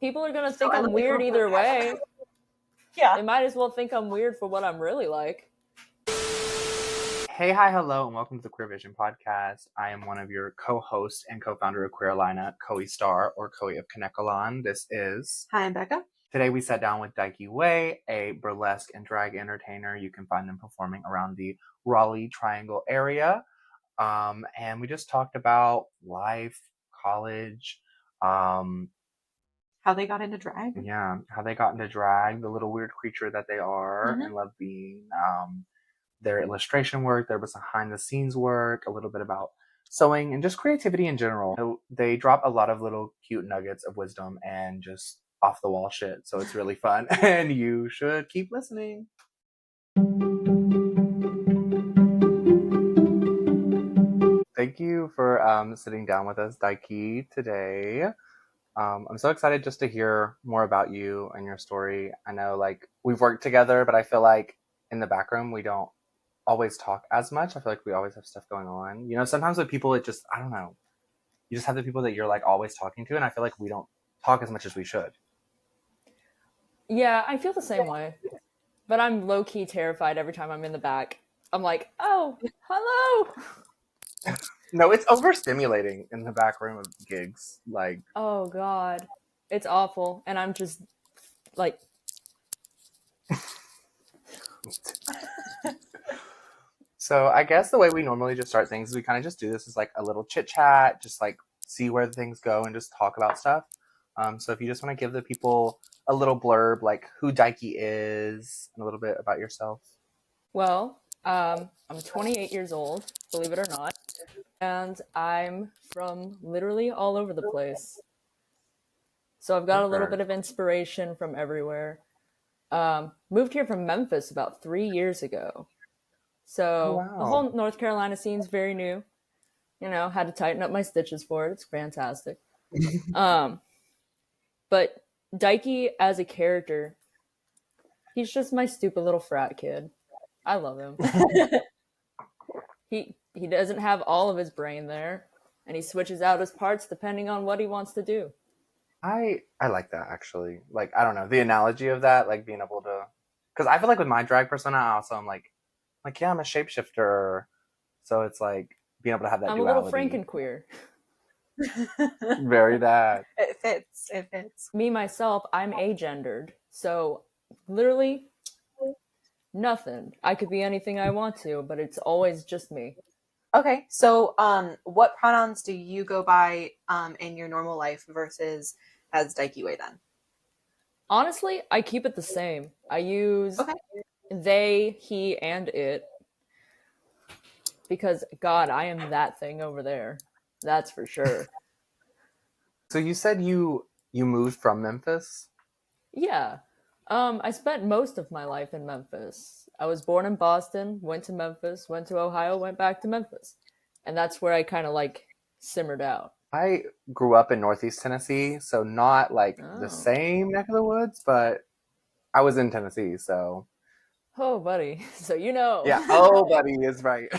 People are gonna think I'm weird either way. Yeah. They might as well think I'm weird for what I'm really like. Hey, hi, hello, and welcome to the Queer Vision podcast. I am one of your co-hosts and co-founder of Queerolina, Koee Star, or Koee of Becca. This is... Hi, I'm Becca. Today we sat down with Dykey Way, a burlesque and drag entertainer. You can find them performing around the Raleigh Triangle area. And we just talked about life, college, how they got into drag. Yeah, how they got into drag, the little weird creature that they are, and love being... their illustration work, their behind the scenes work, a little bit about sewing, and just creativity in general. So they drop a lot of little cute nuggets of wisdom and just off the wall shit. So it's really fun and you should keep listening. Thank you for sitting down with us, Dykey, today. I'm so excited just to hear more about you and your story. I know like we've worked together, but I feel like in the back room we don't always talk as much. I feel like we always have stuff going on. You know, sometimes with people, it just, I don't know. You just have the people that you're like always talking to, and I feel like we don't talk as much as we should. Yeah, I feel the same way. But I'm low-key terrified every time I'm in the back. I'm like, oh, hello! No, it's overstimulating in the back room of gigs. Like, oh God, it's awful. And I'm just like... So I guess the way we normally just start things is we kind of just do this as like a little chit chat, just like see where things go and just talk about stuff. So if you just want to give the people a little blurb, like who Dykey is and a little bit about yourself. Well, I'm 28 years old, believe it or not. And I'm from literally all over the place. So I've got a little bit of inspiration from everywhere. Moved here from Memphis about 3 years ago. So the whole North Carolina scene's very new. You know, had to tighten up my stitches for it. It's fantastic. But Dykey as a character, he's just my stupid little frat kid. I love him. He doesn't have all of his brain there, and he switches out his parts depending on what he wants to do. I like that, actually. Like, I don't know, the analogy of that, like being able to... Because I feel like with my drag persona, I also am like, yeah, I'm a shapeshifter. So it's like being able to have that duality. I'm a little Frankenqueer. Very that. It fits. Me, myself, I'm agendered. So literally nothing. I could be anything I want to, but it's always just me. Okay, so what pronouns do you go by in your normal life versus as Dykey Way then? Honestly, I keep it the same. I use they, he, and it. Because, God, I am that thing over there. That's for sure. So you said you moved from Memphis? Yeah. I spent most of my life in Memphis. I was born in Boston, went to Memphis, went to Ohio, went back to Memphis. And that's where I kind of like simmered out. I grew up in Northeast Tennessee, so not like the same neck of the woods, but I was in Tennessee, so... Oh, buddy. So you know. Yeah, oh, buddy is right.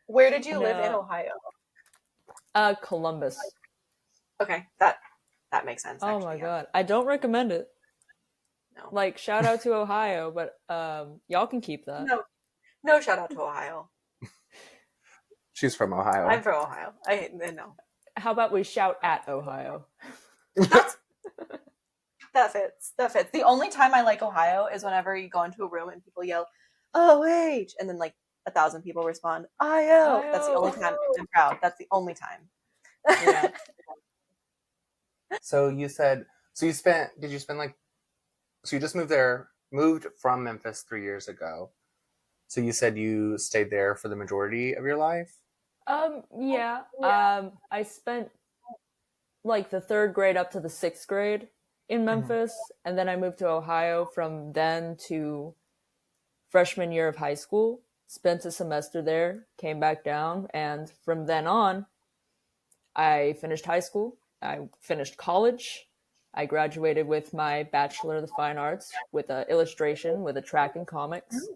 Where did you live in Ohio? Columbus. Okay, that makes sense. Oh my God. I don't recommend it. No. Like, shout out to Ohio, but y'all can keep that. No shout out to Ohio. She's from Ohio. I'm from Ohio. I know. How about we shout at Ohio? That fits. The only time I like Ohio is whenever you go into a room and people yell, OH! And then like 1,000 people respond, IO! That's the only time I'm proud. That's the only time. Yeah. So you said, so you just moved from Memphis 3 years ago. So you said you stayed there for the majority of your life? Yeah. I spent like the 3rd grade up to the 6th grade in Memphis, and then I moved to Ohio from then to freshman year of high school, spent a semester there, came back down, and from then on, I finished high school, I finished college, I graduated with my Bachelor of the Fine Arts with illustration, with a track in comics.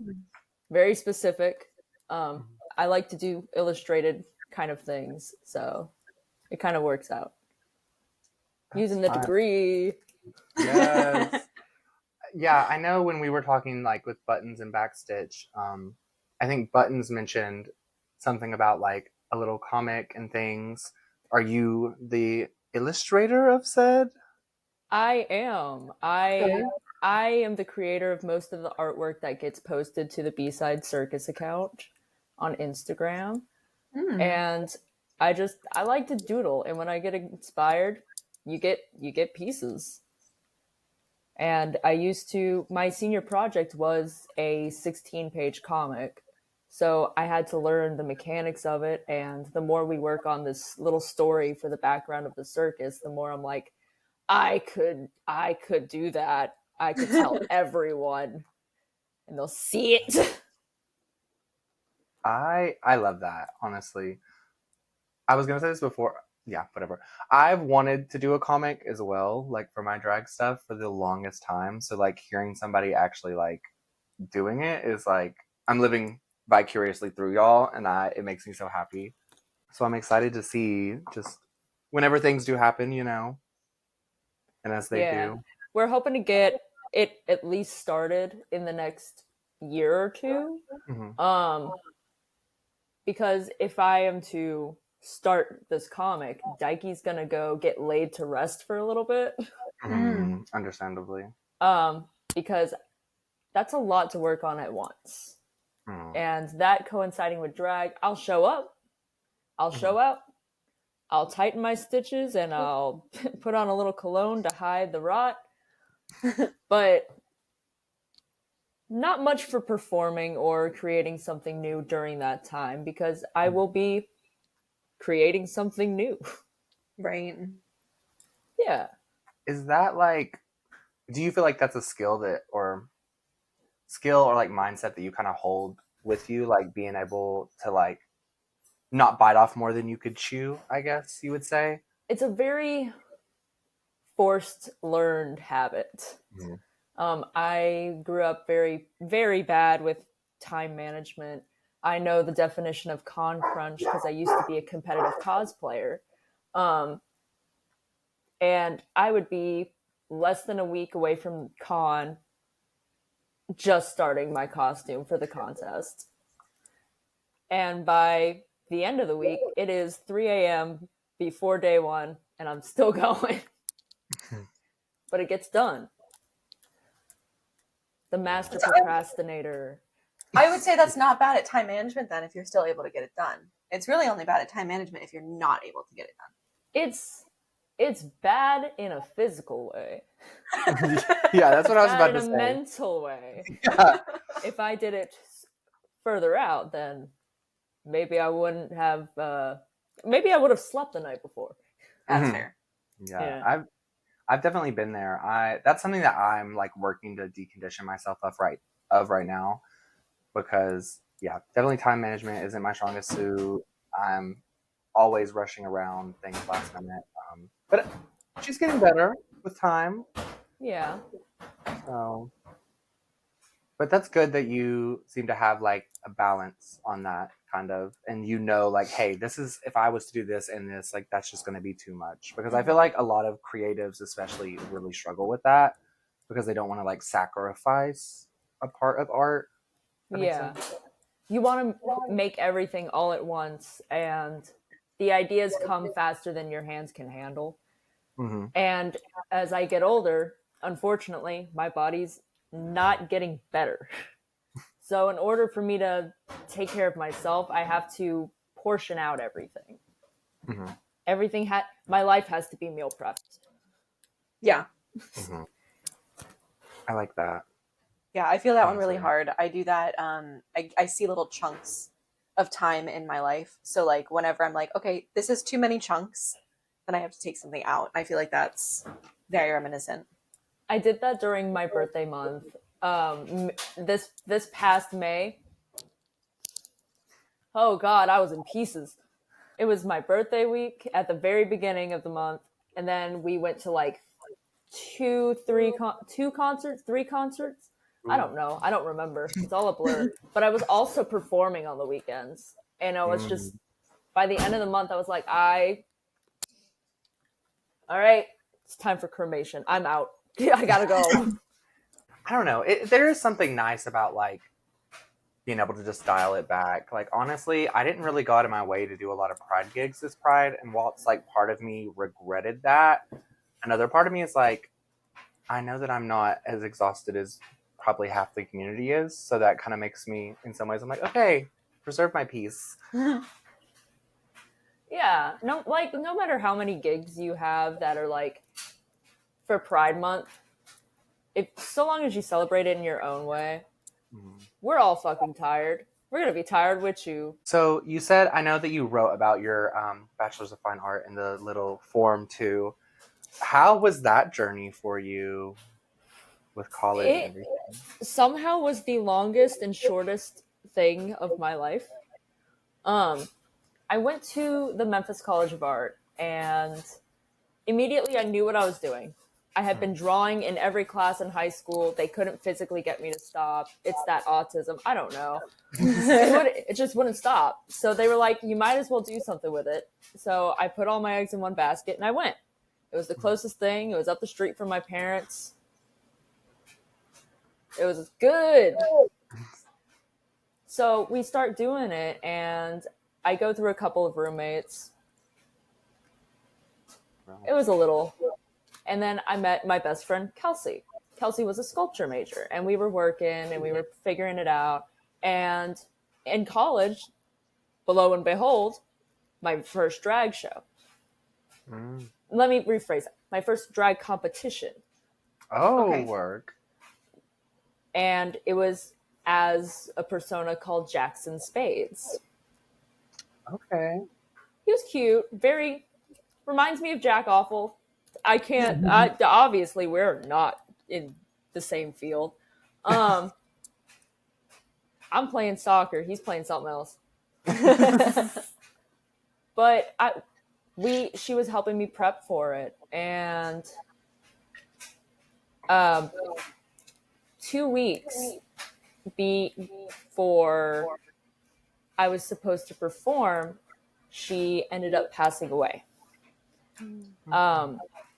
Very specific. I like to do illustrated kind of things, so it kind of works out. Using the degree. Yes. Yeah, I know when we were talking like with Buttons and Backstitch, I think Buttons mentioned something about like a little comic and things. Are you the illustrator of said? I am. Okay. I am the creator of most of the artwork that gets posted to the B-Side Circus account on Instagram. Mm. And I like to doodle, and when I get inspired, you get pieces. And I used to my senior project was a 16-page comic. So I had to learn the mechanics of it, and the more we work on this little story for the background of the circus, the more I'm like, I could do that. I could tell everyone and they'll see it. I love that, honestly. I was gonna say this before. Yeah, whatever. I've wanted to do a comic as well, like for my drag stuff for the longest time. So like hearing somebody actually like doing it is like I'm living vicariously through y'all, and I it makes me so happy. So I'm excited to see just whenever things do happen, and as they Yeah. do. We're hoping to get it at least started in the next year or two. Mm-hmm. Um because if I am to start this comic, Dykey's gonna go get laid to rest for a little bit. Mm. Mm-hmm. Understandably. Because that's a lot to work on at once. Mm-hmm. And that coinciding with drag, I'll show up, I'll show up, I'll tighten my stitches, and I'll put on a little cologne to hide the rot. But not much for performing or creating something new during that time because I will be creating something new. Right. Yeah. Is that like? Do you feel like that's a skill or like mindset that you kind of hold with you, like being able to like not bite off more than you could chew? I guess you would say. It's a very forced learned habit. Mm-hmm. I grew up very, very bad with time management. I know the definition of con crunch because I used to be a competitive cosplayer. Um, and I would be less than a week away from con just starting my costume for the contest. And by the end of the week, it is 3 a.m. before day one, and I'm still going. But it gets done. The master procrastinator. I would say that's not bad at time management then if you're still able to get it done. It's really only bad at time management if you're not able to get it It's bad in a physical way. Yeah, that's what I was Bad about in to a say. mental way. Yeah. If I did it further out, then maybe I wouldn't have. Maybe I would have slept the night before. That's Mhm. fair. Yeah, Yeah. I've definitely been there. I That's something that I'm like working to decondition myself of right now because yeah, definitely time management isn't my strongest suit. I'm always rushing around things last minute. But she's getting better with time. Yeah. So, but that's good that you seem to have like a balance on that kind of, and like, hey, this is if I was to do this and this, like that's just going to be too much because I feel like a lot of creatives, especially, really struggle with that because they don't want to like sacrifice a part of art. That makes Yeah. sense. You want to make everything all at once, and the ideas come faster than your hands can handle. Mm-hmm. And as I get older, unfortunately, my body's not getting better. So, in order for me to take care of myself, I have to portion out everything. Mm-hmm. My life has to be meal prepped. Yeah. Mm-hmm. I like that. Yeah, I feel that one really Honestly. hard. I do that. I see little chunks of time in my life. So like whenever I'm like, okay, this is too many chunks, then I have to take something out. I feel like that's very reminiscent. I did that during my birthday month. This past May. Oh God, I was in pieces. It was my birthday week at the very beginning of the month, and then we went to like two concerts, three concerts. I Ooh. don't know. I don't remember. It's all a blur. But I was also performing on the weekends, and I was Mm-hmm. just by the end of the month, I was like, all right, it's time for cremation. I'm out. I gotta go. I don't know. There is something nice about like being able to just dial it back. Like honestly, I didn't really go out of my way to do a lot of Pride gigs this Pride, and while it's like part of me regretted that, another part of me is like, I know that I'm not as exhausted as probably half the community is, so that kind of makes me, in some ways, I'm like, okay, preserve my peace. Yeah, no, like no matter how many gigs you have that are like for Pride Month, if so long as you celebrate it in your own way, we're all fucking tired. We're gonna be tired with you. So you said, I know that you wrote about your Bachelor's of Fine Art in the little form too. How was that journey for you with college and It everything? somehow was the longest and shortest thing of my life. Um, I went to the Memphis College of Art, and immediately I knew what I was doing. I had been drawing in every class in high school. They couldn't physically get me to stop. It's that autism. I don't know. It just wouldn't stop. So they were like, you might as well do something with it. So I put all my eggs in one basket and I went. It was the closest thing. It was up the street from my parents. It was good. So we start doing it, and I go through a couple of roommates. It was a little. And then I met my best friend, Kelsey. Kelsey was a sculpture major, and we were working and we were figuring it out. And in college, lo and behold, my first drag show. Let me rephrase it. My first drag competition. Oh, Okay. work. And it was as a persona called Jackson Spades. Okay. He was cute, very, reminds me of Jack Awful. Obviously we're not in the same field. I'm playing soccer, he's playing something else. But she was helping me prep for it, and 2 weeks before I was supposed to perform, she ended up passing away.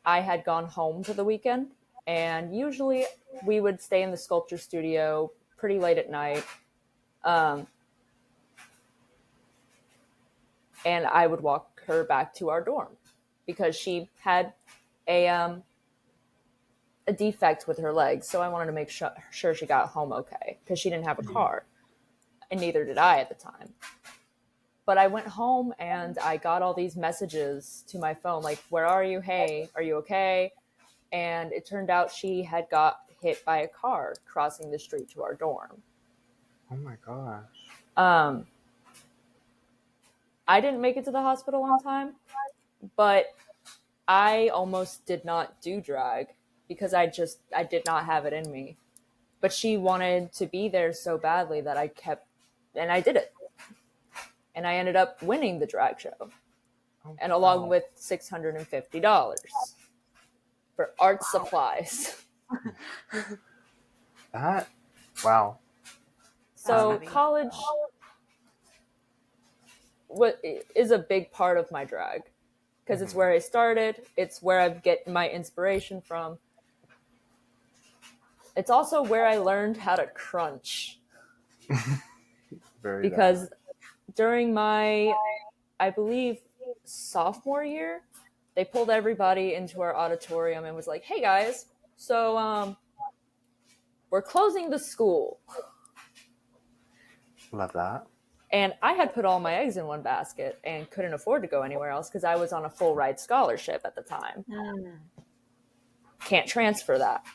I had gone home for the weekend, and usually we would stay in the sculpture studio pretty late at night. And I would walk her back to our dorm because she had a defect with her legs. So I wanted to make sure she got home okay because she didn't have a car, and neither did I at the time. But I went home and I got all these messages to my phone like, where are you? Hey, are you okay? And it turned out she had got hit by a car crossing the street to our dorm. Oh my gosh. I didn't make it to the hospital on time, but I almost did not do drag because I did not have it in me. But she wanted to be there so badly that and I did it. And I ended up winning the drag show. Oh, and along wow. with $650 for art supplies. Wow. So college is a big part of my drag because it's where I started. It's where I get my inspiration from. It's also where I learned how to crunch. Because during my, I believe, sophomore year, they pulled everybody into our auditorium and was like, hey guys, so we're closing the school. Love that. And I had put all my eggs in one basket and couldn't afford to go anywhere else because I was on a full ride scholarship at the time. Can't transfer that.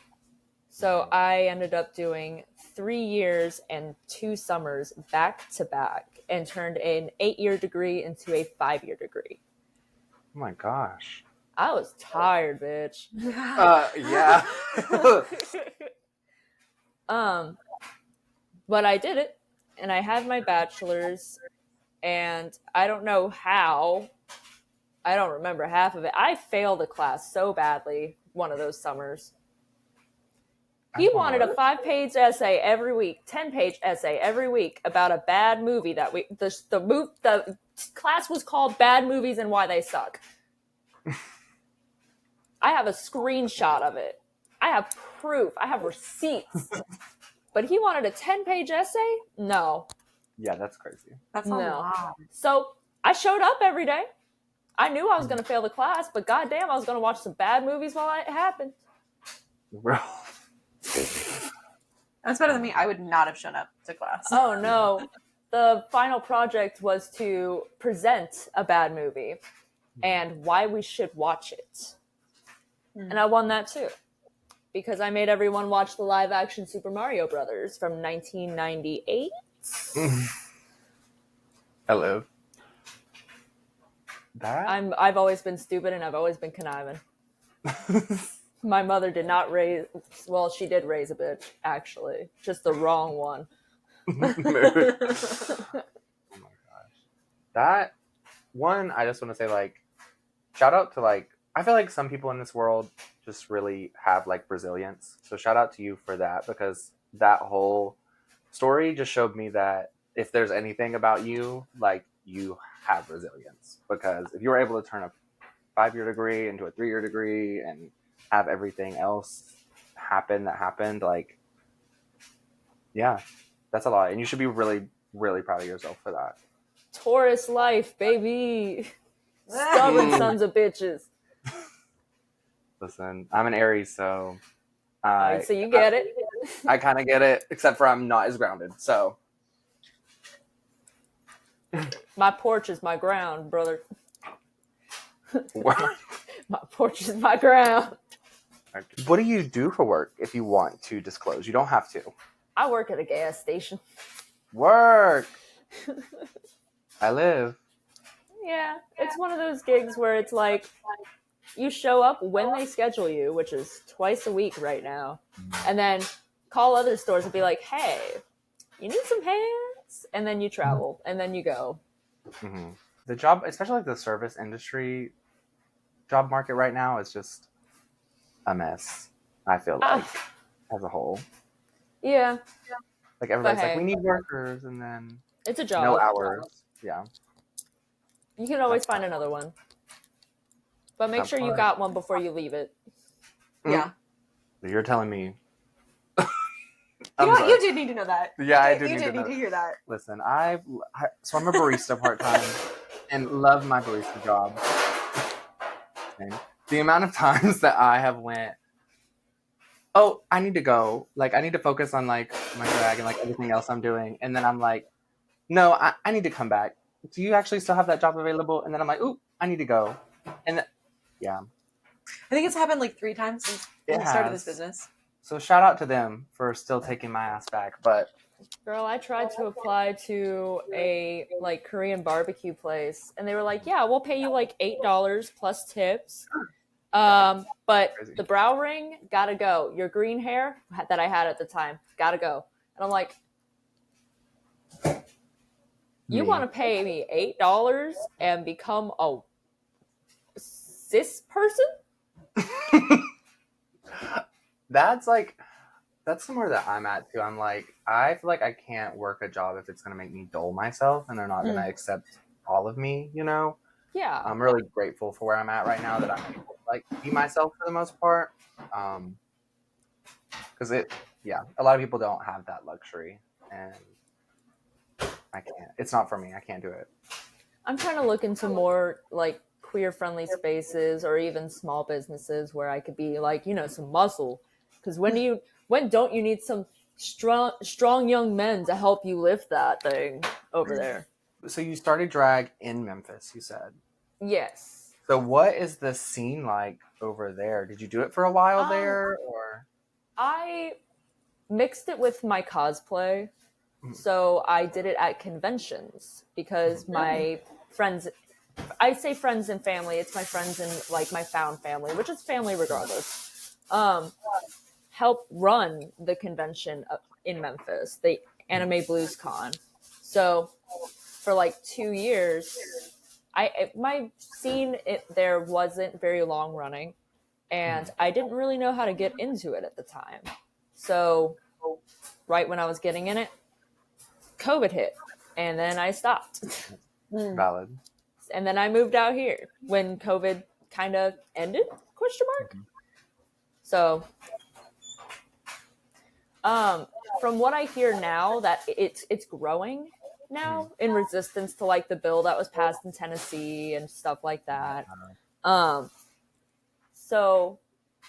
So I ended up doing 3 years and 2 summers back to back and turned an 8-year degree into a 5-year degree. Oh my gosh. I was tired, bitch. Yeah. But I did it, and I had my bachelor's, and I don't know how. I don't remember half of it. I failed a class so badly one of those summers. He wanted a 5-page essay every week, 10-page essay every week about a bad movie that the class was called Bad Movies and Why They Suck. I have a screenshot of it. I have proof. I have receipts. But he wanted a 10-page essay? No. Yeah, that's crazy. That's a No. lot. So I showed up every day. I knew I was going to fail the class, but goddamn, I was going to watch some bad movies while it happened. That's better than me. I would not have shown up to class. Oh no. The final project was to present a bad movie and why we should watch it. And I won that too. Because I made everyone watch the live action Super Mario Brothers from 1998. I live. That? I've always been stupid and I've always been conniving. My mother did not raise, well, she did raise a bitch, actually. Just the wrong one. Oh my gosh. That one, I just want to say, like, shout out to, like, I feel like some people in this world just really have, like, resilience. So shout out to you for that, because that whole story just showed me that if there's anything about you, like, you have resilience. Because if you were able to turn a 5-year degree into a 3-year degree and have everything else happen that happened, like, yeah, that's a lot. And you should be really, really proud of yourself for that. Taurus life, baby. Stubborn sons of bitches. Listen, I'm an Aries, so So you get it. I kind of get it, except for I'm not as grounded. So My porch is my ground, brother. what My porch is my ground. do you do for work if you want to disclose? You don't have to. I work at a gas station. Work. I live. Yeah, it's one of those gigs where it's like you show up when they schedule you, which is twice a week right now, and then call other stores and be like, hey, you need some hands? And then you travel, and then you go. Mm-hmm. The job, especially like the service industry job market right now, is just a mess, I feel like, as a whole. Yeah. Like, everybody's But like, hey, we need workers, and then it's a job. no hours. Yeah. You can always find another one. But make That sure you part. got one before you leave it. Yeah. You're telling me. You did need to know that. Yeah, I do You need did to know. need to hear that. Listen, so I'm a barista part-time and love my barista job. And the amount of times that I have went, oh, I need to go. Like, I need to focus on, like, my drag and, like, everything else I'm doing. And then I'm like, no, I need to come back. Do you actually still have that job available? And then I'm like, ooh, I need to go. And yeah. I think it's happened like 3 times since we started this business. So shout out to them for still taking my ass back. But Girl, I tried to apply to a like Korean barbecue place, and they were like, "Yeah, we'll pay you like $8 plus tips, but Crazy. the brow ring gotta go. Your green hair that I had at the time gotta go." And I'm like, "You want to pay me $8 and become a cis person?" That's somewhere that I'm at too. I'm like, I feel like I can't work a job if it's going to make me dull myself and they're not going to accept all of me, you know? Yeah. I'm really grateful for where I'm at right now, that I'm able to, like, be myself for the most part. Because a lot of people don't have that luxury, and I can't. It's not for me. I can't do it. I'm trying to look into more like queer-friendly spaces or even small businesses where I could be like, some muscle. Because when don't you need some strong young men to help you lift that thing over there? So you started drag in Memphis, you said. Yes. So what is the scene like over there? Did you do it for a while there, or? I mixed it with my cosplay. So I did it at conventions because my friends, I say friends and family, it's my friends and like my found family, which is family regardless, help run the convention in Memphis, the Anime Blues Con. So for like 2 years, my scene there wasn't very long running, and I didn't really know how to get into it at the time. So right when I was getting in it, COVID hit, and then I stopped. Valid. And then I moved out here when COVID kind of ended? Question mark. Mhm. So, from what I hear now, that it's growing Mhm. now in resistance to like the bill that was passed in Tennessee and stuff like that. Um, so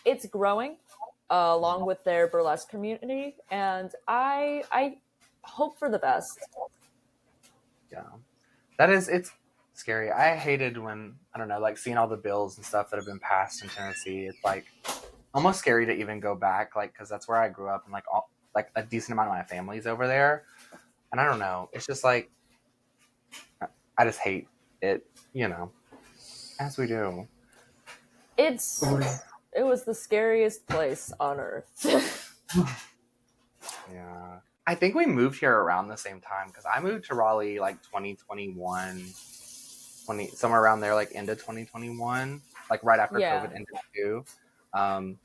it's growing along with their burlesque community, and I hope for the best. Yeah. That is, it's scary. I hated when, I don't know, like seeing all the bills and stuff that have been passed in Tennessee. It's like almost scary to even go back, like, because that's where I grew up and like like a decent amount of my family's over there. And I don't know. It's just like, I just hate it, as we do. It's it was the scariest place on earth. Yeah. I think we moved here around the same time because I moved to Raleigh like 2021, somewhere around there, like into 2021, like right after Yeah. COVID ended too. Um,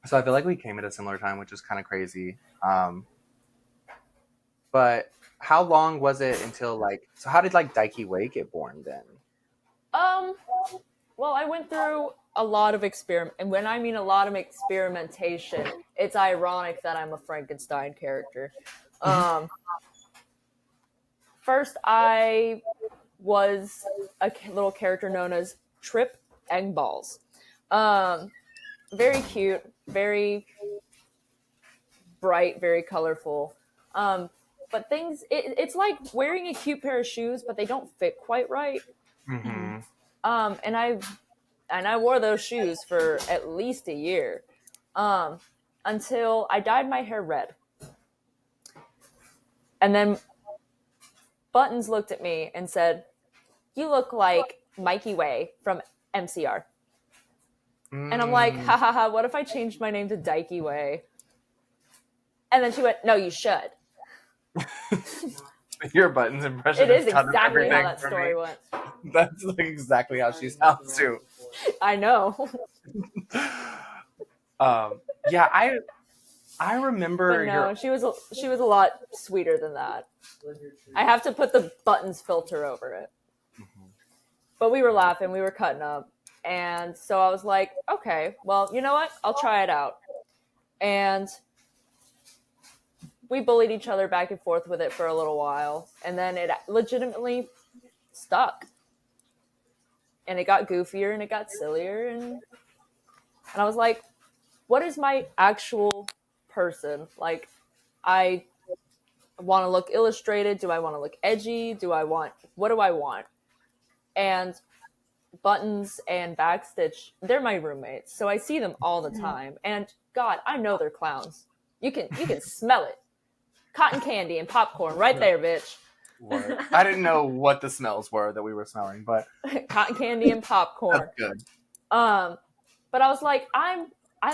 so I feel like we came at a similar time, which is kind of crazy. But how long was it until like, so how did like Dykey Way get born then? Um, well, I went through a lot of experiment, and when I mean a lot of experimentation, it's ironic that I'm a Frankenstein character. Um, First, I was a little character known as Trip Egg Balls. Um, Very cute, very bright, very colorful. Um, but it's like wearing a cute pair of shoes, but they don't fit quite right. Mm-hmm. And I wore those shoes for at least a year, um, until I dyed my hair red, and then Buttons looked at me and said, "You look like Mikey Way from MCR." And I'm like, Mm. "Ha ha ha! What if I changed my name to Dykey Way?" And then she went, "No, you should." Your Buttons impression It has is done exactly how everything that for me. story went. That's like exactly how she sounds too. I know. Yeah, I remember But no, she was a lot sweeter than that. I have to put the Buttons filter over it. Mhm. But we were laughing, we were cutting up. And so I was like, okay, well, you know what? I'll try it out. And we bullied each other back and forth with it for a little while. And then it legitimately stuck. And it got goofier and it got sillier. And I was like, what is my actual person? Like, I want to look illustrated. Do I want to look edgy? What do I want? And Buttons and Backstitch, they're my roommates, so I see them all the time. And God, I know they're clowns. You can smell it. Cotton candy and popcorn right there, bitch. What? I didn't know what the smells were that we were smelling, but Cotton candy and popcorn. that's good. But I was like, I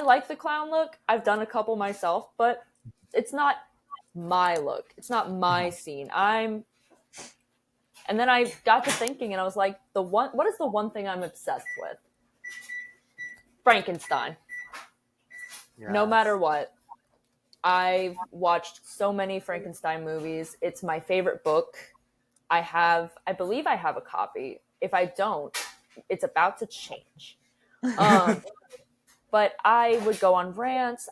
like the clown look. I've done a couple myself, but it's not my look. It's not my scene. And then I got to thinking, and I was like, what is the one thing I'm obsessed with? Frankenstein. No Yes. matter what. I've watched so many Frankenstein movies. It's my favorite book. I believe I have a copy. If I don't, it's about to change. Um, but I would go on rants.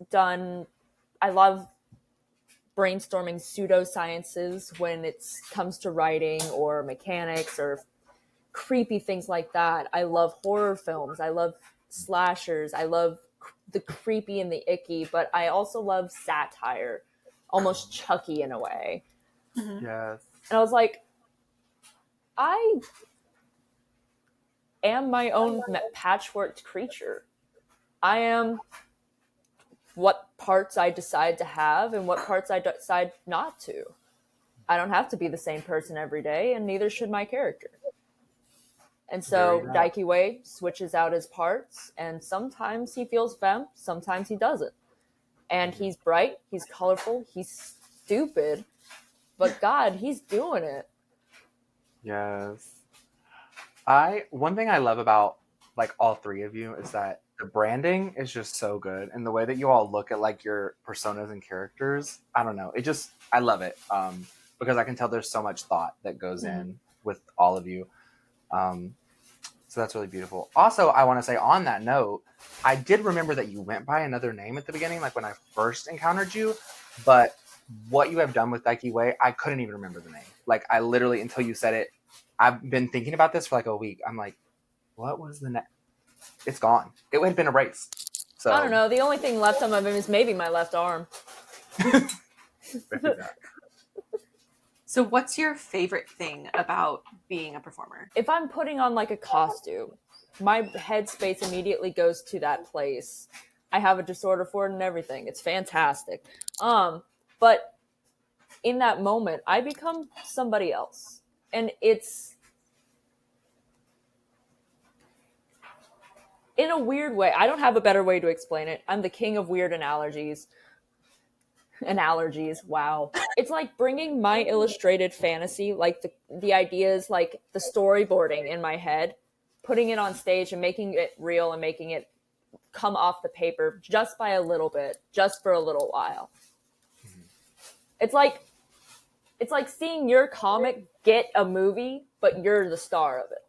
Done, I love brainstorming pseudosciences when it comes to writing or mechanics or creepy things like that. I love horror films. I love slashers. I love the creepy and the icky, but I also love satire, almost Chucky in a way. Yes. And I was like, I am my own patchworked creature. I am what parts I decide to have and what parts I decide not to. I don't have to be the same person every day, and neither should my character. And Very so nice. Dykey Way switches out his parts, and sometimes he feels femme, sometimes he doesn't. And he's bright, he's colorful, he's stupid, but God, he's doing it. Yes. One thing I love about like all three of you is that the branding is just so good, and the way that you all look at like your personas and characters. I don't know. I love it. Because I can tell there's so much thought that goes in with all of you. Um, So that's really beautiful. Also, I want to say on that note, I did remember that you went by another name at the beginning, like when I first encountered you, but what you have done with Dykey Way, I couldn't even remember the name. Like I literally, until you said it, I've been thinking about this for like a week. I'm like, what was the name? It's gone. It had been erased. So I don't know. The only thing left on my name is maybe my left arm. So what's your favorite thing about being a performer? If I'm putting on like a costume, my headspace immediately goes to that place. I have a disorder for it and everything. It's fantastic. But in that moment, I become somebody else. And it's in a weird way. I don't have a better way to explain it. I'm the king of weird analogies. Wow. It's like bringing my illustrated fantasy, like the ideas, like the storyboarding in my head, putting it on stage and making it real and making it come off the paper just by a little bit, just for a little while. It's like seeing your comic get a movie, but you're the star of it.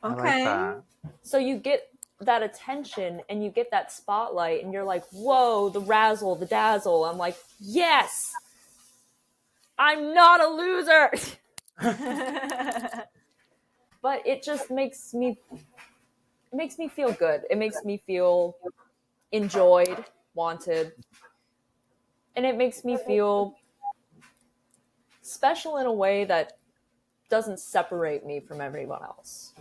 I like that. So you get that attention and you get that spotlight and you're like, whoa, the razzle, the dazzle. I'm like, yes, I'm not a loser. But it just makes me feel good. It makes me feel enjoyed, wanted. And it makes me feel special in a way that doesn't separate me from everyone else.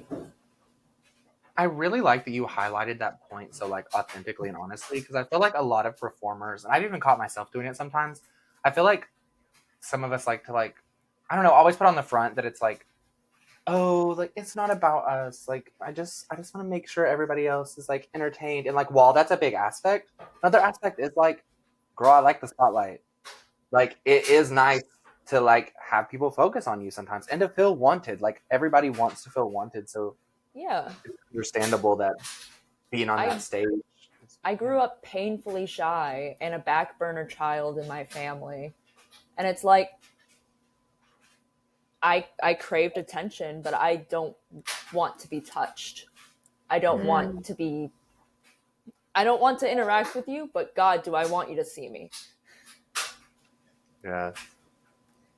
I really like that you highlighted that point so like authentically and honestly, because I feel like a lot of performers, and I've even caught myself doing it sometimes, I feel like some of us like to like, I don't know, always put on the front that it's like, oh, like it's not about us. Like I just want to make sure everybody else is like entertained. And like while that's a big aspect, another aspect is like, girl, I like the spotlight. Like it is nice to like have people focus on you sometimes and to feel wanted. Like everybody wants to feel wanted. So Yeah. it's understandable that being on that stage. I grew up painfully shy and a back burner child in my family. And it's like I craved attention, but I don't want to be touched. I don't want to interact with you, but God, do I want you to see me? Yes.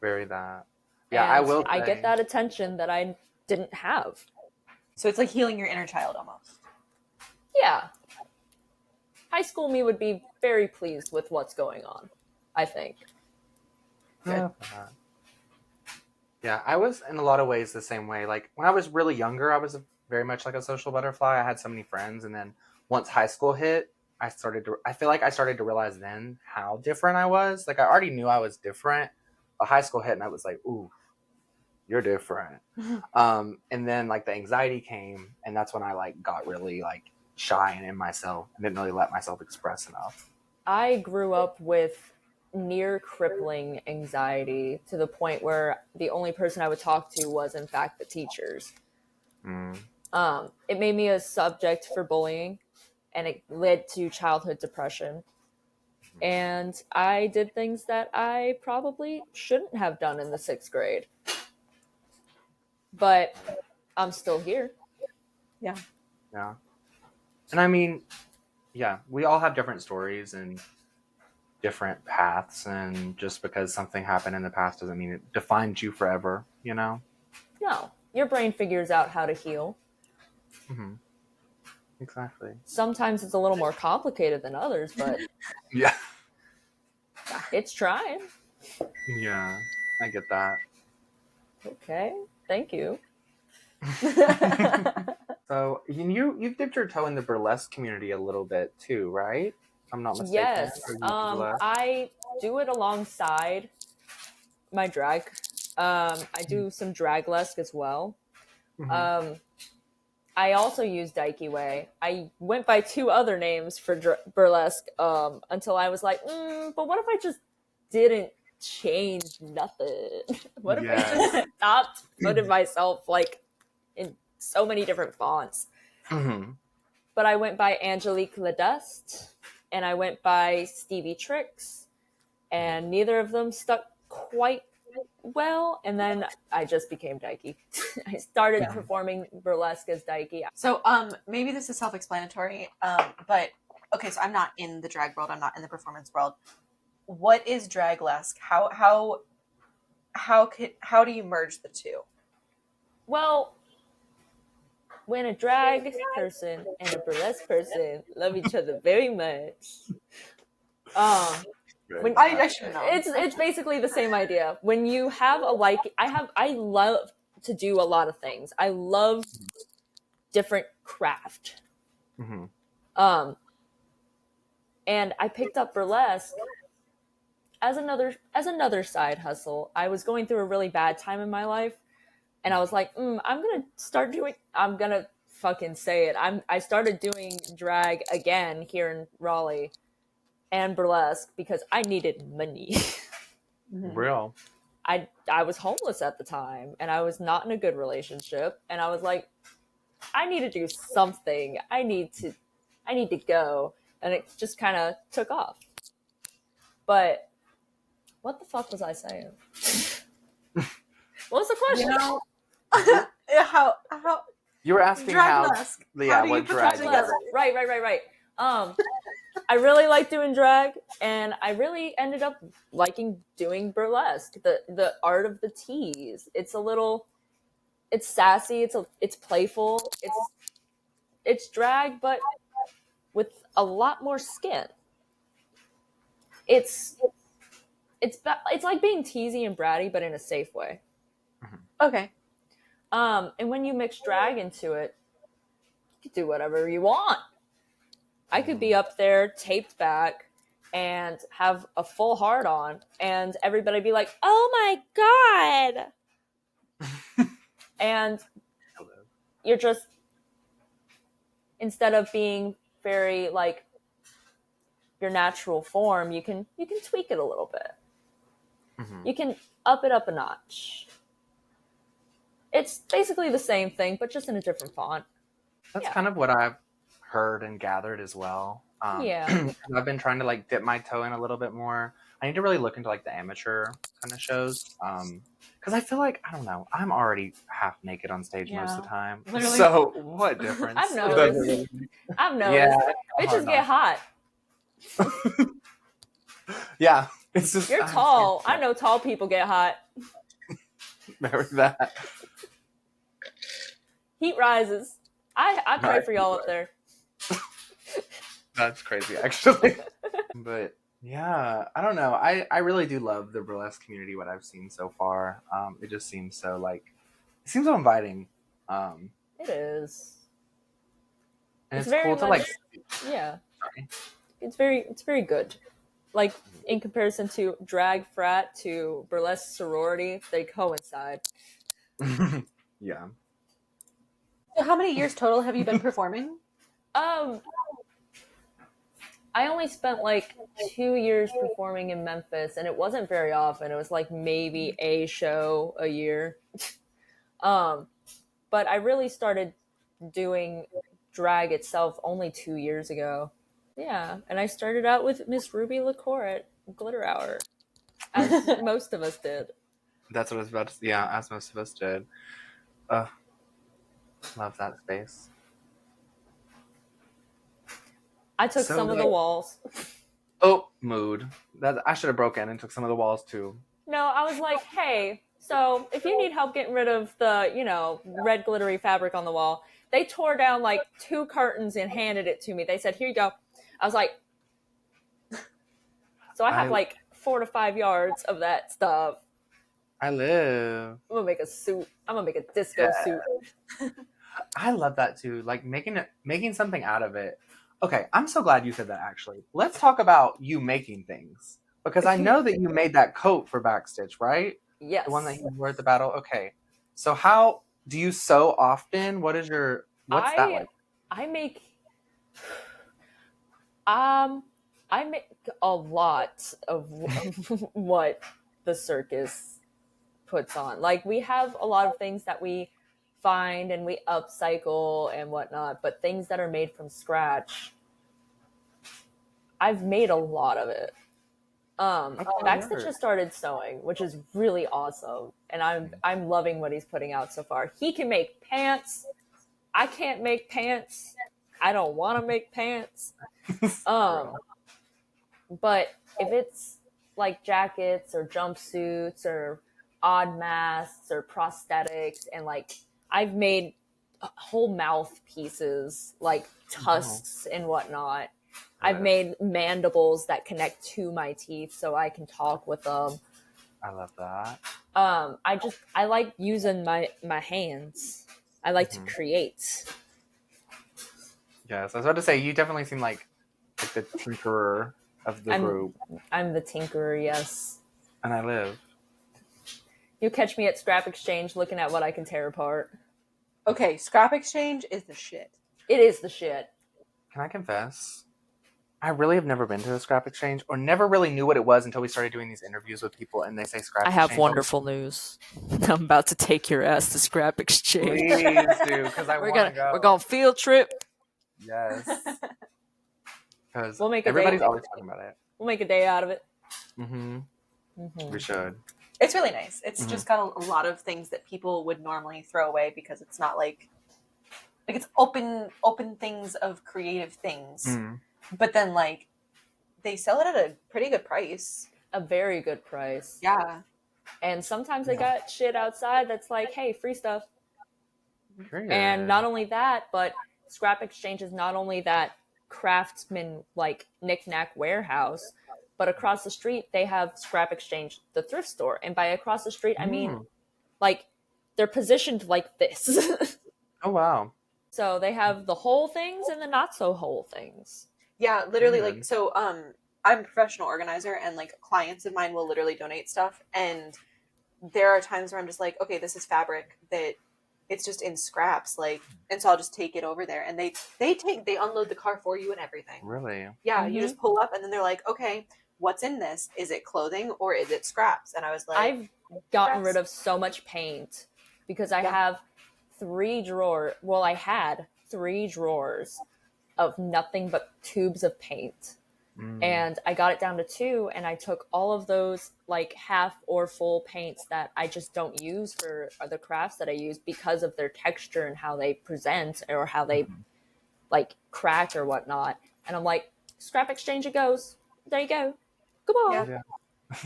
Very that. Yeah, and I will say, I get that attention that I didn't have. So it's like healing your inner child almost. Yeah. High school me would be very pleased with what's going on, I think. Good. Yeah, I was in a lot of ways the same way. Like when I was really younger, I was very much like a social butterfly. I had so many friends, and then once high school hit, I feel like I started to realize then how different I was. Like I already knew I was different, but high school hit and I was like, ooh, you're different. And then like the anxiety came, and that's when I like got really like shy and in myself and didn't really let myself express enough. I grew up with near crippling anxiety to the point where the only person I would talk to was in fact the teachers. It made me a subject for bullying, and it led to childhood depression. And I did things that I probably shouldn't have done in the 6th grade. But I'm still here. Yeah. Yeah. And I mean, yeah, we all have different stories and different paths, and just because something happened in the past doesn't mean it defines you forever, you know? No. Your brain figures out how to heal. Mm-hmm. Exactly. Sometimes it's a little more complicated than others, but yeah, it's trying. Yeah, I get that. Okay, thank you. So you've dipped your toe in the burlesque community a little bit too, right? I'm not mistaken. Yes, I do it alongside my drag. I do some draglesque as well. Mm-hmm. I also use Dykey Way. I went by 2 other names for burlesque until I was like, but what if I just didn't change nothing? What if I just stopped putting myself like in so many different fonts? Mm-hmm. But I went by Angelique Ledust and I went by Stevie Tricks, and neither of them stuck quite well, and then I just became Dykey. I started Yeah. performing burlesque as Dykey. So maybe this is self-explanatory, but okay, so I'm not in the drag world. I'm not in the performance world. What is draglesque? How do you merge the two? Well, when a drag person and a burlesque person love each other very much, when I should know. it's basically the same idea. When you have I love to do a lot of things. I love different craft. Mm-hmm. And I picked up burlesque as another side hustle. I was going through a really bad time in my life, and I was like, I'm gonna fucking say it. I started doing drag again here in Raleigh and burlesque because I needed money. Real. I was homeless at the time, and I was not in a good relationship, and I was like, I need to do something. I need to go, and it just kind of took off. But what the fuck was I saying? What was the question? How You were asking draglesque. How do you what put drag that together? Right. I really like doing drag, and I really ended up liking doing burlesque. The art of the tease. It's sassy. It's playful. It's drag, but with a lot more skin. It's it's like being teasy and bratty, but in a safe way. Okay. And when you mix drag into it, you can do whatever you want. I could be up there taped back and have a full heart on, and everybody be like, "Oh my god!" And you're just, instead of being very like your natural form, you can tweak it a little bit. Mm-hmm. You can up it up a notch. It's basically the same thing, but just in a different font. That's kind of what I've heard and gathered as well. Yeah. I've been trying to like dip my toe in a little bit more. I need to really look into like the amateur kind of shows. Because I feel like, I don't know, I'm already half naked on stage most of the time. Literally. So what difference? I've noticed. Yeah, Bitches get hot. Yeah, it's just You're tall. I know tall people get hot. Very that. Heat rises. I pray for y'all up there. That's crazy, actually. But yeah, I don't know. I really do love the burlesque community. What I've seen so far, it just seems so it seems so inviting. It is. And it's cool to like. Yeah. Sorry. It's very good. Like in comparison to drag frat to burlesque sorority, they coincide. Yeah. So how many years total have you been performing? I only spent like 2 years performing in Memphis, and it wasn't very often. It was like maybe a show a year. But I really started doing drag itself only 2 years ago. Yeah, and I started out with Miss Ruby LaCour at Glitter Hour, as most of us did. That's what I was about to say. Yeah, as most of us did. Love that space. I took some of the walls. Oh, mood. That I should have broken and took some of the walls too. No, I was like, hey, so if you need help getting rid of the, red glittery fabric on the wall, they tore down like 2 curtains and handed it to me. They said, here you go. I was like, so I have like 4 to 5 yards of that stuff. I live. I'm gonna make a suit. I'm gonna make a disco suit. I love that too. Like making something out of it. Okay, I'm so glad you said that actually. Let's talk about you making things. Because I know that you made that coat for Backstitch, right? Yes. The one that you wore at the battle? Okay. So how do you sew often? What's that like? I make I make a lot of what the circus puts on. Like we have a lot of things that we find and we upcycle and whatnot, but things that are made from scratch, I've made a lot of it. Backstitch has started sewing, which is really awesome, and I'm loving what he's putting out so far. He can make pants. I can't make pants. I don't want to make pants. But if it's like jackets or jumpsuits or odd masks or prosthetics, and like I've made whole mouth pieces, like tusks and whatnot. I've made mandibles that connect to my teeth so I can talk with them. I love that. I like using my hands. I like to create. Yes, I was about to say, you definitely seem like the tinkerer of the group. I'm the tinkerer, yes. And I live. You catch me at Scrap Exchange looking at what I can tear apart. Okay, Scrap Exchange is the shit. It is the shit. Can I confess? I really have never been to a Scrap Exchange, or never really knew what it was until we started doing these interviews with people, and they say Scrap Exchange. I have wonderful news. I'm about to take your ass to Scrap Exchange. Please do, because I want to go. We're going field trip. Yes. Because everybody's always talking about it. We'll make a day out of it. We should. It's really nice. It's just got a lot of things that people would normally throw away because it's not like it's open things of creative things. But then like they sell it at a pretty good price. A very good price. Yeah. And sometimes they got shit outside that's like, hey, free stuff. Period. And not only that, but Scrap Exchange is not only that craftsman like knick-knack warehouse, but across the street they have Scrap Exchange, the thrift store. And by across the street, I mean like they're positioned like this. Oh wow. So they have the whole things and the not so whole things. Yeah, literally like so I'm a professional organizer, and like clients of mine will literally donate stuff, and there are times where I'm just like, okay, this is fabric that it's just in scraps, like, and so I'll just take it over there, and they unload the car for you and everything. Really? Yeah, you just pull up, and then they're like, okay, what's in this? Is it clothing or is it scraps? And I was like, I've gotten rid of so much paint because I have 3 drawers. Well, I had 3 drawers of nothing but tubes of paint. And I got it down to 2, and I took all of those like half or full paints that I just don't use for the crafts that I use because of their texture and how they present or how they like crack or whatnot. And I'm like, Scrap Exchange it goes. There you go. Come on. Yeah.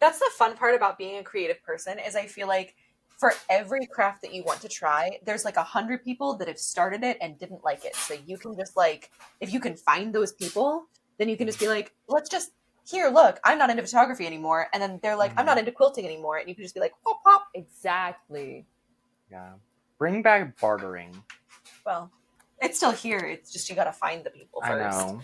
That's the fun part about being a creative person is I feel like for every craft that you want to try, there's like 100 people that have started it and didn't like it. So you can just like, if you can find those people, then you can just be like, let's just, here, look, I'm not into photography anymore. And then they're like, I'm not into quilting anymore. And you can just be like, pop, pop. Exactly. Yeah. Bring back bartering. Well, it's still here. It's just you got to find the people first. I know.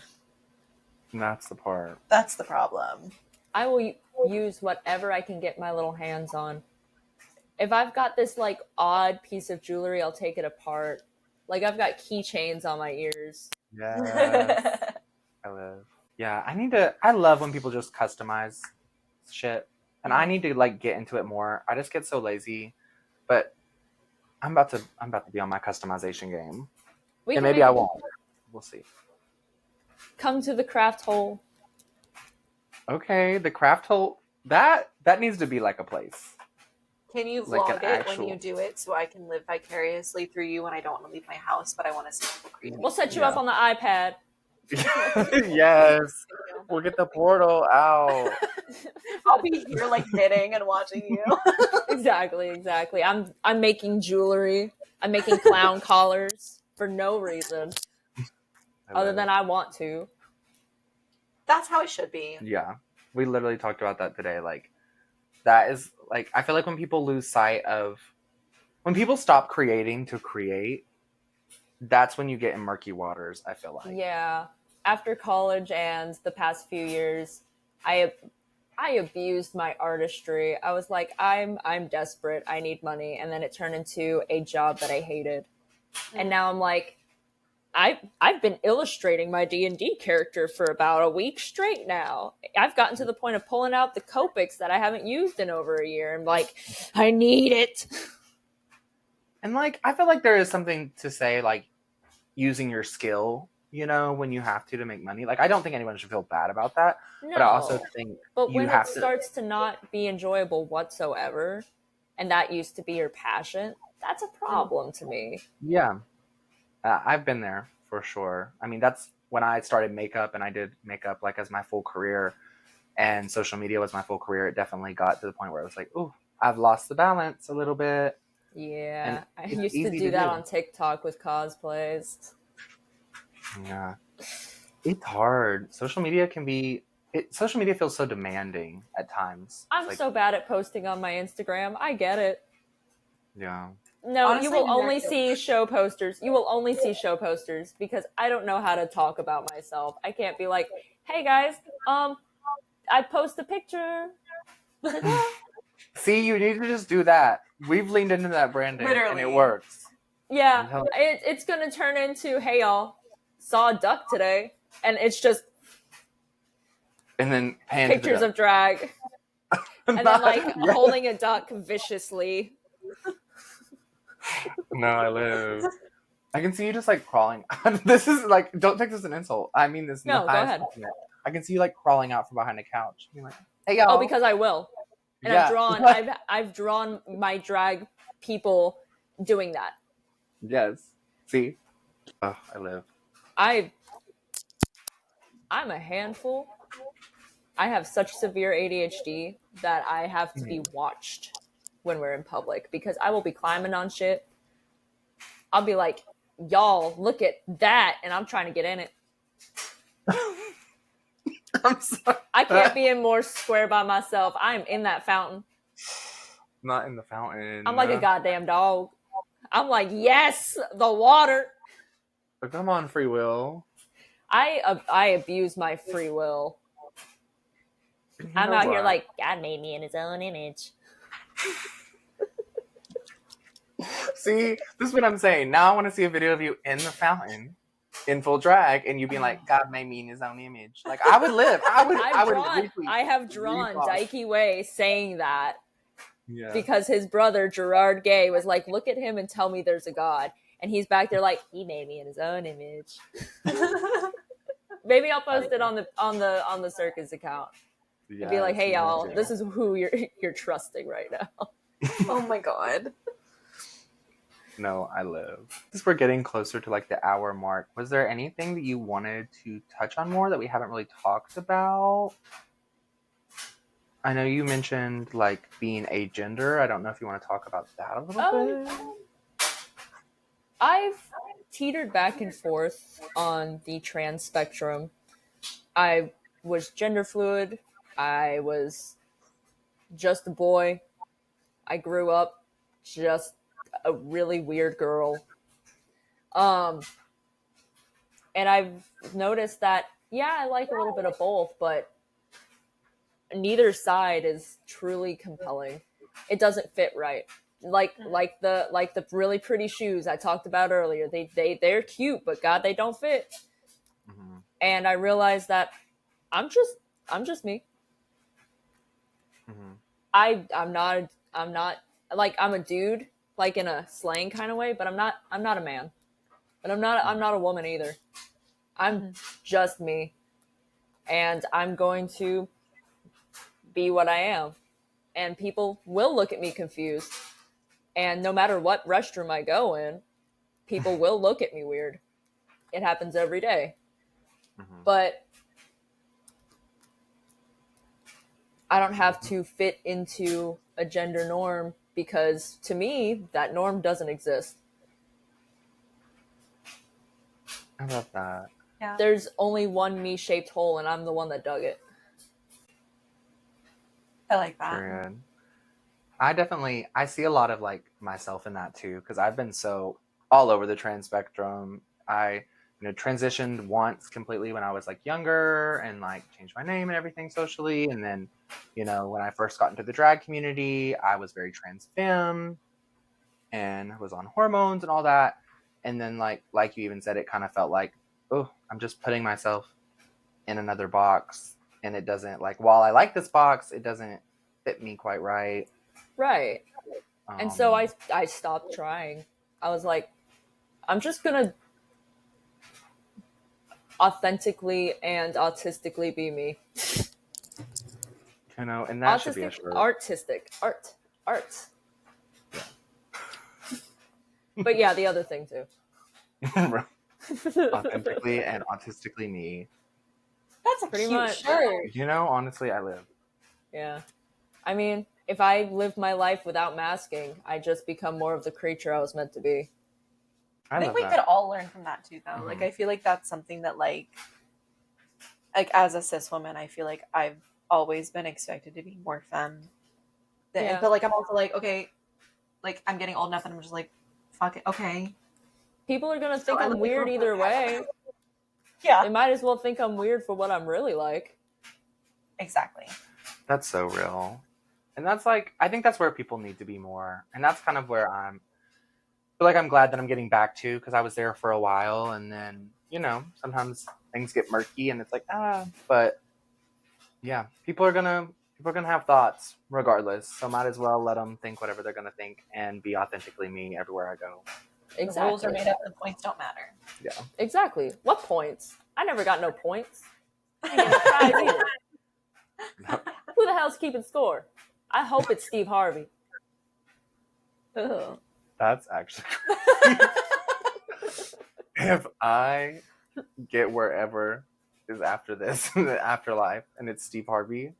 That's the part. That's the problem. I will use whatever I can get my little hands on. If I've got this like odd piece of jewelry, I'll take it apart. Like I've got keychains on my ears. Yes. I live. Yeah, I love when people just customize shit. And I need to like get into it more. I just get so lazy. But I'm about to be on my customization game. And maybe I won't. We'll see. Come to the craft hole. Okay, the craft hole that needs to be like a place. Can you vlog it when you do it so I can live vicariously through you when I don't want to leave my house, but I want to see people create? We'll set you up on the iPad. Yes. We'll get the portal out. I'll be here like knitting and watching you. Exactly. I'm making jewelry. I'm making clown collars for no reason. Other than I want to. That's how it should be. Yeah. We literally talked about that today. Like, that is, like, I feel like when people lose sight of, when people stop creating to create, that's when you get in murky waters, I feel like. Yeah. After college and the past few years, I abused my artistry. I was like, I'm desperate. I need money. And then it turned into a job that I hated. And now I'm like, I've been illustrating my D&D character for about a week straight now. I've gotten to the point of pulling out the Copics that I haven't used in over a year. I'm like, I need it. And like, I feel like there is something to say, like, using your skill you know, when you have to make money. Like, I don't think anyone should feel bad about that, but I also No. think But you when it have to. starts to not be enjoyable whatsoever, and that used to be your passion, that's a problem to me. Yeah, I've been there for sure. I mean, that's when I started makeup and I did makeup like as my full career, and social media was my full career. It definitely got to the point where it was like, oh, I've lost the balance a little bit, and Yeah, I it's used to easy do to that do. on TikTok with cosplays. Yeah, it's hard. Social media can be. Social media feels so demanding at times. It's I'm like, so bad at posting on my Instagram. I get it. yeah, No, you Honestly, will neither only do. see show posters. You will only see show posters because I don't know how to talk about myself. I can't be like, "Hey guys, I post a picture." Ta-da. see, you need to just do that. We've leaned into that branding, and it Literally. works. Yeah, I'm telling. it's gonna turn into, "Hey y'all, saw a duck today," and it's just And then pan to the pictures duck. of drag, and then Not, like yeah. holding a duck viciously. No, I live. I can see you just like crawling. This is like, don't take this as an insult. I mean this in the No, go highest ahead. compliment. I can see you like crawling out from behind a couch. Being like, hey Oh, y'all. because I will. And Yeah. I've drawn my drag people doing that. Yes. See? Oh, I live. I I'm a handful. I have such severe ADHD that I have to be Mhm. watched when we're in public because I will be climbing on shit. I'll be like, "Y'all, look at that," and I'm trying to get in it. I'm sorry. I can't be in more square by myself. I'm in that fountain. Not in the I'm fountain. like a goddamn dog. I'm like, "Yes, the water." But come on, free will. I abuse my free will. You I'm know out here what? like God made me in His own image. See, this is what I'm saying. Now I want to see a video of you in the fountain, in full drag, and you being like, "God made me in His own image." Like I would live. I would retweet, I have drawn repost. Dykey Way saying that Yeah. because his brother Gerard Gay was like, "Look at him and tell me there's a God," and he's back there like, "He made me in His own image." Maybe I'll post it on the circus account and be like, Yes, "Hey you need y'all, this to. is who you're trusting right now." Oh my god. No, I live. Since we're getting closer to like the hour mark, was there anything that you wanted to touch on more that we haven't really talked about? I know you mentioned like being agender. I don't know if you want to talk about that a little Oh, bit. I've teetered back and forth on the trans spectrum. I was gender fluid. I was just a boy. I grew up just a really weird girl. Um, and I've noticed that, yeah, I like a little bit of both, but neither side is truly compelling. It doesn't fit right. Like the really pretty shoes I talked about earlier. They're cute, but God, they don't fit. Mm-hmm. And I realized that I'm just I'm just me. Mm-hmm. I'm not like I'm a dude, like in a slang kind of way, but I'm not a man. But I'm not a woman either. I'm just me. And I'm going to be what I am. And people will look at me confused. And no matter what restroom I go in, people will look at me weird. It happens every day. Mm-hmm. But I don't have to fit into a gender norm because to me, that norm doesn't exist. I love that. Yeah. There's only one me shaped hole, and I'm the one that dug it. I like that. Period. I see a lot of like myself in that too because I've been so all over the trans spectrum. I transitioned once completely when I was like younger and like changed my name and everything socially, and then when I first got into the drag community, I was very trans femme and was on hormones and all that, and then like you even said, it kind of felt like, oh, I'm just putting myself in another box, and it doesn't, like, while I like this box, it doesn't fit me quite right. Right. And so um I stopped trying. I was like, I'm just gonna authentically and autistically be me. You know, and that should be a Autistic, shirt. artistic, art. But yeah, the other thing too. Authentically and autistically me. That's a Pretty cute much. shirt. You know, honestly, I live. Yeah. I mean, if I live my life without masking, I just become more of the creature I was meant to be. I think love we that. could all learn from that too, though. Mhm. Like, I feel like that's something that, like as a cis woman, I feel like I've always been expected to be more femme. Yeah. But like, I'm also like, okay, like I'm getting old enough, and I'm just like, fuck it, okay. People are gonna think I I'm look weird like- either way. Yeah, They might as well think I'm weird for what I'm really like. exactly. That's so real. And that's like, I think that's where people need to be more. And that's kind of where I feel like I'm glad that I'm getting back to, because I was there for a while, and then, you know, sometimes things get murky and it's like, but yeah, people are gonna have thoughts regardless. So might as well let them think whatever they're gonna think and be authentically me everywhere I go. The rules are Exactly. made up, and points don't matter. Yeah. Exactly. What points? I never got no points. I ain't getting no prize either. Who the hell's keeping score? I hope it's Steve Harvey. Ugh. That's actually if I get wherever is after this in the afterlife and it's Steve Harvey,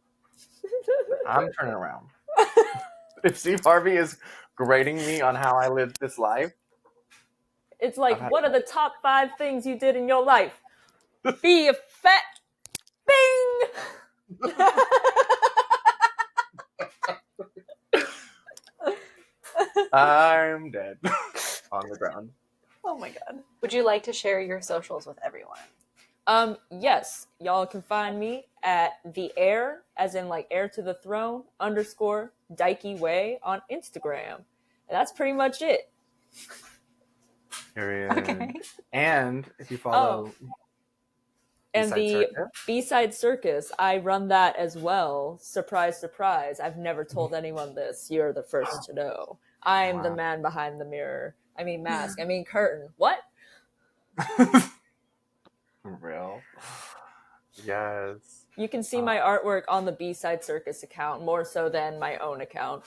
I'm turning around. If Steve Harvey is grading me on how I lived this life, It's like, what are the top 5 things you did in your life? Be a fat thing. I'm dead on the ground. Oh my god. Would you like to share your socials with everyone? Yes, y'all can find me at the air, as in like heir to the throne, _ Dykey Way on Instagram. And that's pretty much it. Period. Okay. And if you follow And B-Side the Circus, B-Side Circus, I run that as well. Surprise, surprise. I've never told anyone this. You're the first to know. I'm the Wow. man behind the mirror. I mean mask. I mean curtain. What? real. Yes. You can see my artwork on the B-Side Circus account, more so than my own account.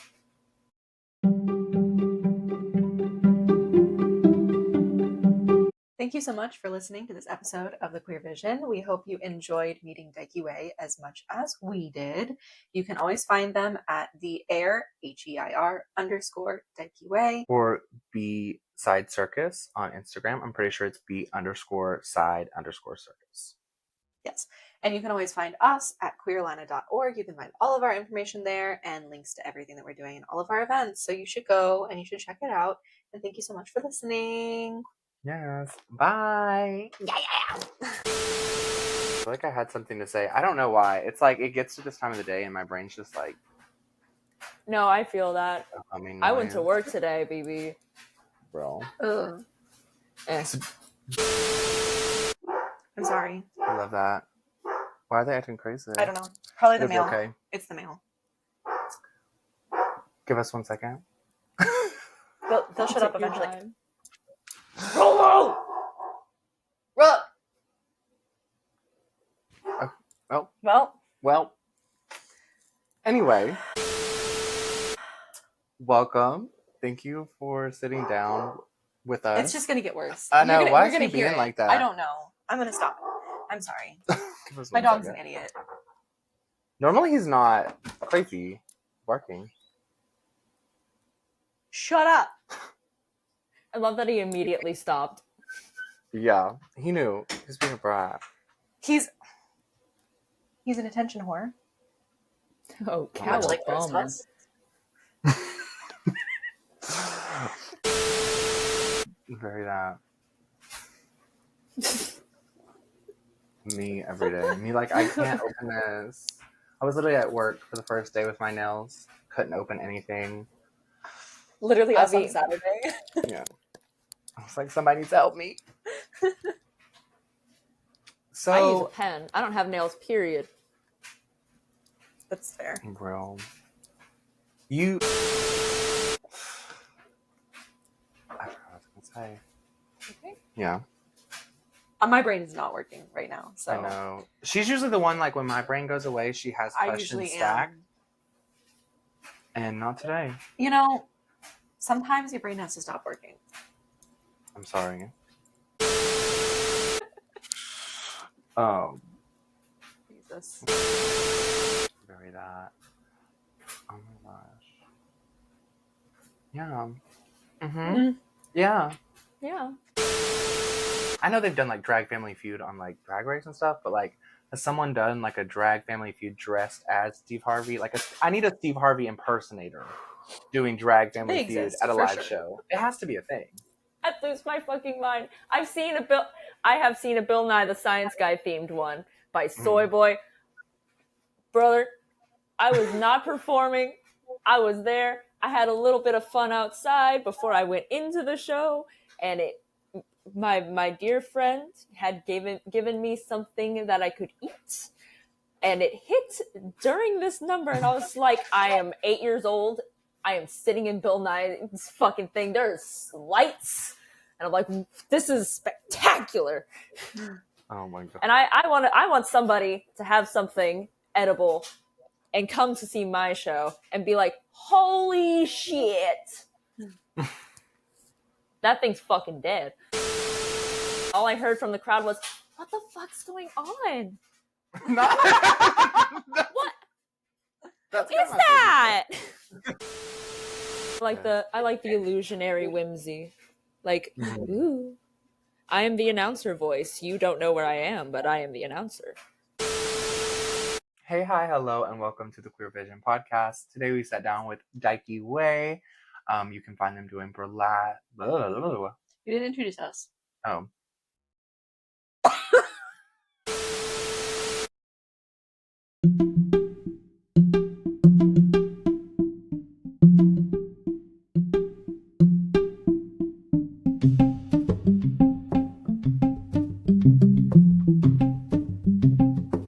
Thank you so much for listening to this episode of The Queer Vision. We hope you enjoyed meeting Dykey Way as much as we did. You can always find them at the air, HEIR _ Dykey Way. Or B-Side Circus on Instagram. I'm pretty sure it's B_side_circus. Yes. And you can always find us at queerolina.org. You can find all of our information there and links to everything that we're doing and all of our events. So you should go and you should check it out. And thank you so much for listening. Yes. Bye. Yeah. I feel like I had something to say. I don't know why. It's like it gets to this time of the day and my brain's just like, No, I feel that. I went to noise. work today, BB. Bro. Ugh. I'm sorry. I love that. Why are they acting crazy? I don't know. Probably the It'll be mail. okay. It's the mail. Give us 1 second. They'll shut up Take your eventually. time. Rolo! Roll! Well. Anyway. Welcome. Thank you for sitting down with us. It's just gonna get worse. I know. Why You're is gonna he hear being it. like that? I don't know. I'm gonna stop. I'm sorry. Give us My 1 dog's second. an idiot. Normally he's not crazy barking. Shut up. I love that he immediately stopped. Yeah, he knew. He's being a brat. He's an attention whore. Oh, Much like cowabunga. Very that. Me every day. Me like, I can't open this. I was literally at work for the first day with my nails. Couldn't open anything. Literally us on Abby. Saturday. Yeah. I was like, somebody needs to help me. I use a So, pen. I don't have nails, period. That's fair. bro, you. I forgot what I was gonna say. Okay. Yeah. My brain is not working right now, so I know. She's usually the one, like, when my brain goes away, she has I questions usually stacked. am. And not today. You know, sometimes your brain has to stop working. I'm sorry. Jesus. Bury that. Oh my gosh. Yeah. Mm-hmm. Yeah. Yeah. I know they've done like Drag Family Feud on like Drag Race and stuff, but like, has someone done like a Drag Family Feud dressed as Steve Harvey? Like, I need a Steve Harvey impersonator doing Drag Family Feud at a live show. It has to be a thing. I'd lose my fucking mind. I have seen a Bill Nye the Science Guy themed one by Soy Boy. Brother, I was not performing. I was there. I had a little bit of fun outside before I went into the show, and my dear friend had given me something that I could eat, and it hit during this number, and I was like, I am 8 years old. I am sitting in Bill Nye's fucking thing. There's lights, and I'm like, this is spectacular. Oh my god! And I want somebody to have something edible and come to see my show and be like, holy shit. That thing's fucking dead. All I heard from the crowd was, what the fuck's going on? What is that? I like the illusionary whimsy. Like, ooh, I am the announcer voice. You don't know where I am, but I am the announcer. Hey, hi, hello, and welcome to the Queer Vision podcast. Today we sat down with Dykey Way. You can find them doing burlesque. You didn't introduce us. Oh.